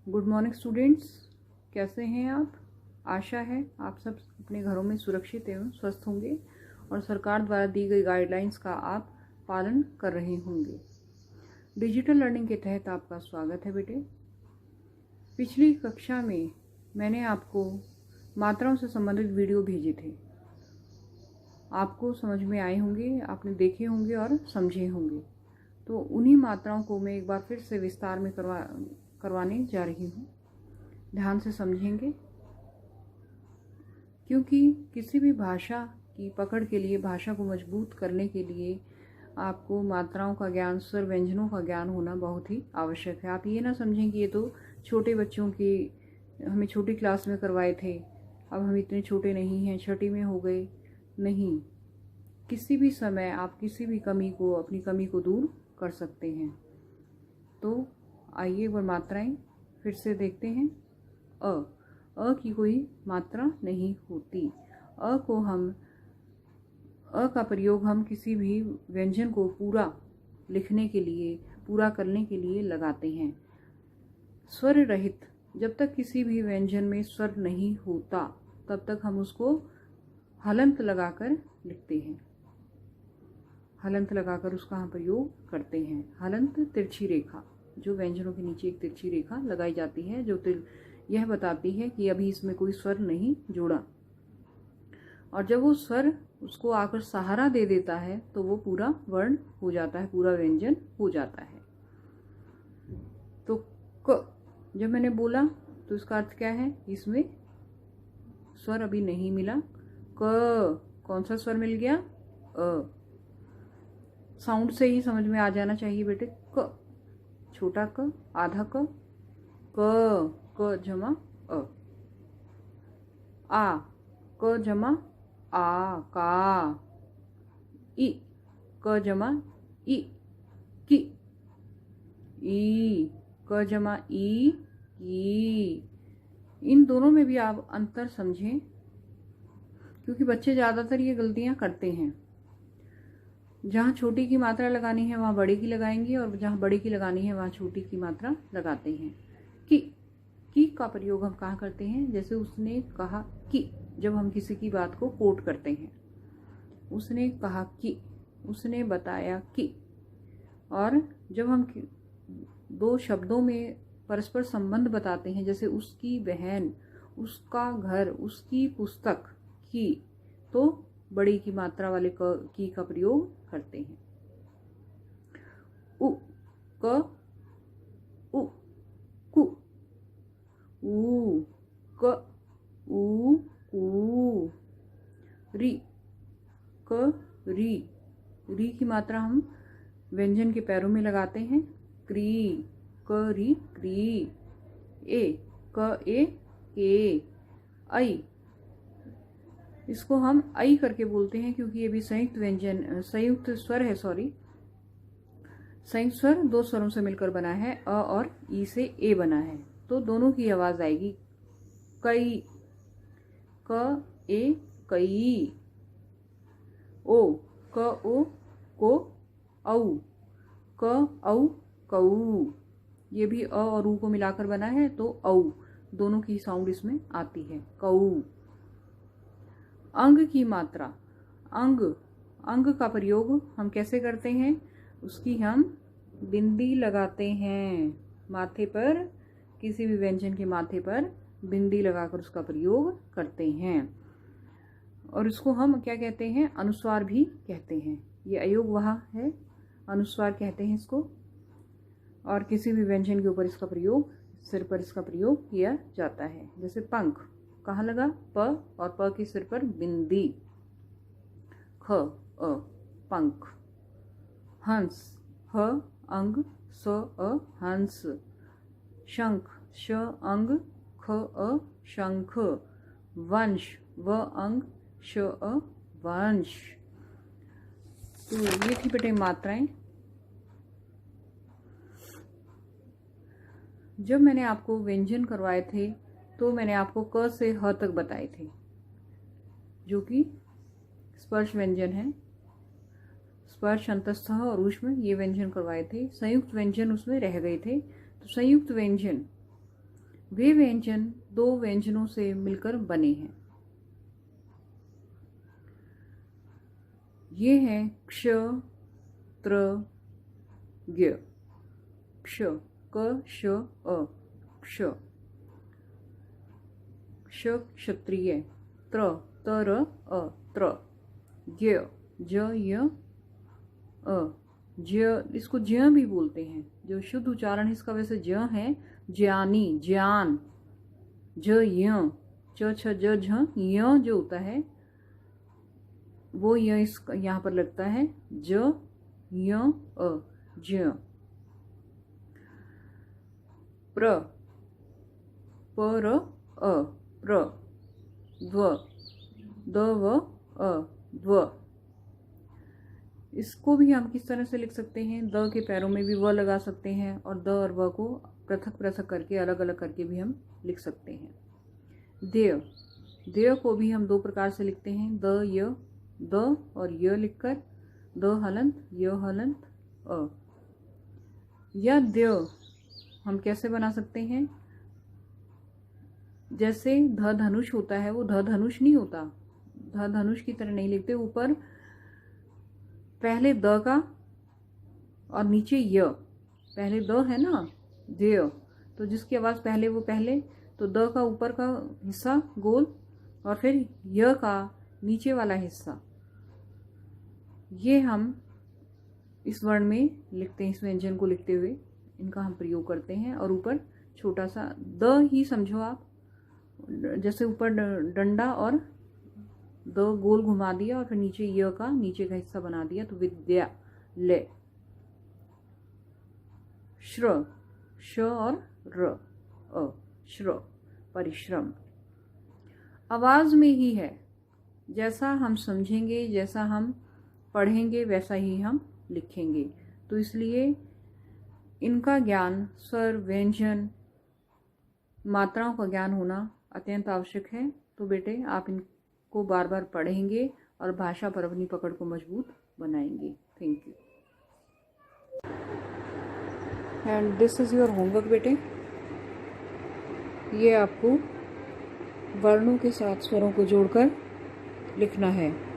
Good morning students, कैसे हैं आप। आशा है आप सब अपने घरों में सुरक्षित एवं स्वस्थ होंगे और सरकार द्वारा दी गई गाइडलाइंस का आप पालन कर रहे होंगे। डिजिटल लर्निंग के तहत आपका स्वागत है बेटे। पिछली कक्षा में मैंने आपको मात्राओं से संबंधित वीडियो भेजे थे। आपको समझ में आए होंगे, आपने देखे होंगे और समझे होंगे। तो उन्हीं मात्राओं को मैं एक बार फिर से विस्तार में करवाने जा रही हूँ। ध्यान से समझेंगे, क्योंकि किसी भी भाषा की पकड़ के लिए, भाषा को मजबूत करने के लिए आपको मात्राओं का ज्ञान, स्वर व्यंजनों का ज्ञान होना बहुत ही आवश्यक है। आप ये ना समझें कि ये तो छोटे बच्चों की हमें छोटी क्लास में करवाए थे, अब हम इतने छोटे नहीं हैं, छठी में हो गए। नहीं, किसी भी समय आप किसी भी अपनी कमी को दूर कर सकते हैं। तो आइए एक बार मात्राएं फिर से देखते हैं। अ की कोई मात्रा नहीं होती। अ का प्रयोग हम किसी भी व्यंजन को पूरा लिखने के लिए, पूरा करने के लिए लगाते हैं। स्वर रहित, जब तक किसी भी व्यंजन में स्वर नहीं होता तब तक हम उसको हलंत लगाकर लिखते हैं। हलंत लगाकर उसका हम प्रयोग करते हैं। हलंत तिरछी रेखा, जो व्यंजनों के नीचे एक तिरछी रेखा लगाई जाती है, जो यह बताती है कि अभी इसमें कोई स्वर नहीं जुड़ा। और जब वो स्वर उसको आकर सहारा दे देता है तो वो पूरा वर्ण हो जाता है, पूरा व्यंजन हो जाता है। तो क जब मैंने बोला तो इसका अर्थ क्या है, इसमें स्वर अभी नहीं मिला। कौन सा स्वर मिल गया? अ। साउंड से ही समझ में आ जाना चाहिए बेटे। क, छोटा क, आधा क जमा अ। आ, क जमा आ, का। इ, क जमा इ, की। ई, क जमा ई, की। इन दोनों में भी आप अंतर समझें, क्योंकि बच्चे ज़्यादातर ये गलतियां करते हैं। जहाँ छोटी की मात्रा लगानी है वहाँ बड़ी की लगाएंगे, और जहाँ बड़ी की लगानी है वहाँ छोटी की मात्रा लगाते हैं। की का प्रयोग हम कहाँ करते हैं? जैसे उसने कहा कि, जब हम किसी की बात को कोट करते हैं, उसने कहा कि, उसने बताया कि। और जब हम दो शब्दों में परस्पर संबंध बताते हैं, जैसे उसकी बहन, उसका घर, उसकी पुस्तक की, तो बड़ी की मात्रा वाले की का प्रयोग करते हैं। उ, क, उ, कु। ऊ, क, ऊ, कू। री, क, री की मात्रा हम व्यंजन के पैरों में लगाते हैं। क्री, क, री, क्री। ए, क, ए, के। आई, इसको हम आई करके बोलते हैं, क्योंकि ये भी संयुक्त स्वर है। संयुक्त स्वर दो स्वरों से मिलकर बना है। अ और ई से ए बना है, तो दोनों की आवाज आएगी कई, क, ए, कई। ओ, क, ओ, को, औ, क, औ, कऊ। ये भी अ और ऊ को मिलाकर बना है, तो औ, दोनों की साउंड इसमें आती है, कऊ। अंग की मात्रा, अंग का प्रयोग हम कैसे करते हैं? उसकी हम बिंदी लगाते हैं माथे पर, किसी भी व्यंजन के माथे पर बिंदी लगाकर उसका प्रयोग करते हैं। और इसको हम क्या कहते हैं? अनुस्वार भी कहते हैं। ये अयोग वहा है, अनुस्वार कहते हैं इसको। और किसी भी व्यंजन के ऊपर इसका प्रयोग, सिर पर इसका प्रयोग किया जाता है। जैसे पंख, कहाँ लगा? प, और प के सिर पर बिंदी। ख, अ, पंख। हंस, ह, अंग, स, अ, हंस। शंख, श, अंग, ख, अ, शंख। वंश, व, अंग, श, अ, वंश। तो ये थी बेटे मात्राएं। जब मैंने आपको व्यंजन करवाए थे तो मैंने आपको क से ह तक बताए थे, जो कि स्पर्श व्यंजन है। स्पर्श, अंतस्थ और ऊष्म, ये व्यंजन करवाए थे। संयुक्त व्यंजन उसमें रह गए थे। तो संयुक्त व्यंजन वे व्यंजन दो व्यंजनों से मिलकर बने हैं। ये हैं क्ष, त्र, ज्ञ। क्ष, क, श, अ, क्ष। क्ष क्षत्रिय, त्र, तर, अ, त्र। ज्ञ, ज, य, अ, ज्य, इसको ज्य भी बोलते हैं। जो शुद्ध उच्चारण इसका वैसे ज्य है, ज्ञानी, ज्ञान। ज, य, च, छ, ज, झ, य जो होता है वो य इस यहाँ पर लगता है। ज, य, अ, ज्य। प्र, पर, अ, प्र। द्व, द, व, अ, द्व। इसको भी हम किस तरह से लिख सकते हैं? द के पैरों में भी व लगा सकते हैं और द और व को पृथक पृथक करके अलग अलग करके भी हम लिख सकते हैं। देय, देय को भी हम दो प्रकार से लिखते हैं। द, य, द और य लिखकर द हलंत, य हलंत, अ। या देय हम कैसे बना सकते हैं? जैसे ध धनुष होता है, वो ध धनुष नहीं होता, ध धनुष की तरह नहीं लिखते। ऊपर पहले द का और नीचे य, पहले द है ना, देय, तो जिसकी आवाज पहले वो पहले, तो द का ऊपर का हिस्सा गोल और फिर य का नीचे वाला हिस्सा, ये हम इस वर्ण में लिखते हैं। इस व्यंजन को लिखते हुए इनका हम प्रयोग करते हैं। और ऊपर छोटा सा द ही समझो आप, जैसे ऊपर डंडा और द गोल घुमा दिया और फिर नीचे य का नीचे का हिस्सा बना दिया, तो विद्या ले। श्र, श और र, अ, श्र, परिश्रम। आवाज में ही है, जैसा हम समझेंगे, जैसा हम पढ़ेंगे, वैसा ही हम लिखेंगे। तो इसलिए इनका ज्ञान, स्वर, व्यंजन, मात्राओं का ज्ञान होना अत्यंत आवश्यक है। तो बेटे आप इनको बार बार पढ़ेंगे और भाषा पर अपनी पकड़ को मजबूत बनाएंगे। Thank you. And this is your homework बेटे। ये आपको वर्णों के साथ स्वरों को जोड़कर लिखना है।